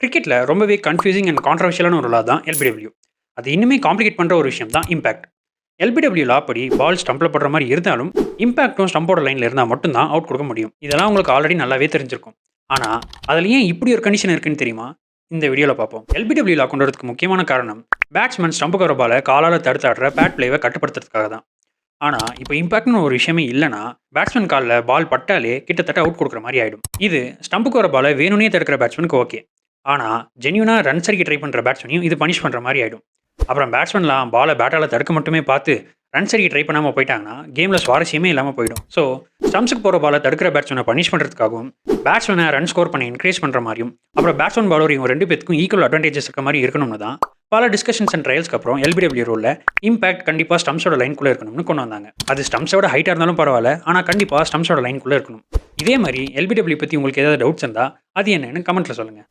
கிரிக்கெட்டில் ரொம்பவே confusing and கான்ட்ரவர்ஷியலான ஒரு லா தான் எல்பிடபிள்யூ. அது இன்னுமே காம்ப்ளிகேட் பண்ணுற ஒரு விஷயம் தான் இம்பாக்ட். எல்பிடபிள்யூ லா படி பால் ஸ்டம்பில் படுற மாதிரி இருந்தாலும் இம்பாக்டும் ஸ்டம்போட லைனில் இருந்தால் மட்டும்தான் அவுட் கொடுக்க முடியும். இதெல்லாம் உங்களுக்கு ஆல்ரெடி நல்லாவே தெரிஞ்சிருக்கும். ஆனால் அதில் ஏன் இப்படி ஒரு கண்டிஷன் இருக்குன்னு தெரியுமா? இந்த வீடியோவில் பார்ப்போம். எல்பிடபிள்யூ லா கொண்டு வரதுக்கு முக்கியமான காரணம் பேட்ஸ்மேன் ஸ்டம்புக்கு வர பாலை காலால் தடுத்தாடுற பேட் பிளேவை கட்டுப்படுத்துறதுக்காக தான். ஆனால் இப்போ இம்பாக்ட்னு ஒரு விஷயமே இல்லைனா பேட்ஸ்மேன் காலில் பால் பட்டாலே கிட்டத்தட்ட அவுட் கொடுக்குற மாதிரி ஆகிடும். இது ஸ்டம்புக்கு வர பாலை வேணும்னே தடுக்கிற பேட்ஸ்மேனுக்கு ஓகே. ஆனால் ஜென்யூனாக ரன்ஸ் அடிக்க ட்ரை பண்ணுற பேட்ஸ்மேனையும் இது பனிஷ் பண்ணுற மாதிரி ஆகிடும். அப்புறம் பேட்ஸ்மேன்லாம் பாலை பேட்டால் தடுக்க மட்டுமே பார்த்து ரன்ஸ் அடிக்க ட்ரை பண்ணாமல் போயிட்டாங்கன்னா கேமில் சுவாரஸ்யமே இல்லாமல் போயிடும். ஸோ ஸ்டம்ஸுக்கு போகிற பாலை தடுக்கிற பேட்ஸ்மேனை பனிஷ் பண்ணுறதுக்காகவும் பேட்ஸ்மேனை ரன் ஸ்கோர் பண்ணி இன்க்ரீஸ் பண்ணுற மாதிரியும் அப்புறம் பேட்ஸ்மேன் பாலர் இவங்க ரெண்டு பேருக்கும் ஈக்குவல் அட்வான்டேஜஸ் இருக்க மாதிரி இருக்கணும்னு தான் பல டிஸ்கஷன்ஸ் அண்ட் ட்ரையல்ஸ்க்கு அப்புறம் எல்பிடபிள்யூ ரூலில் இம்பாக்ட் கண்டிப்பாக ஸ்டம்ஸோட லைனுக்குள்ளே இருக்கணும்னு கொண்டு வந்தாங்க. அது ஸ்டம்ஸோட ஹைட்டாக இருந்தாலும் பரவாயில்ல, ஆனால் கண்டிப்பாக ஸ்டம்ஸோட லைனுக்குள்ளே இருக்கணும். இதே மாதிரி எல்பிடபிள்யூ பற்றி உங்களுக்கு ஏதாவது டவுட்ஸ் இருந்தால் அது என்னன்னு கமெண்ட்டில் சொல்லுங்கள்.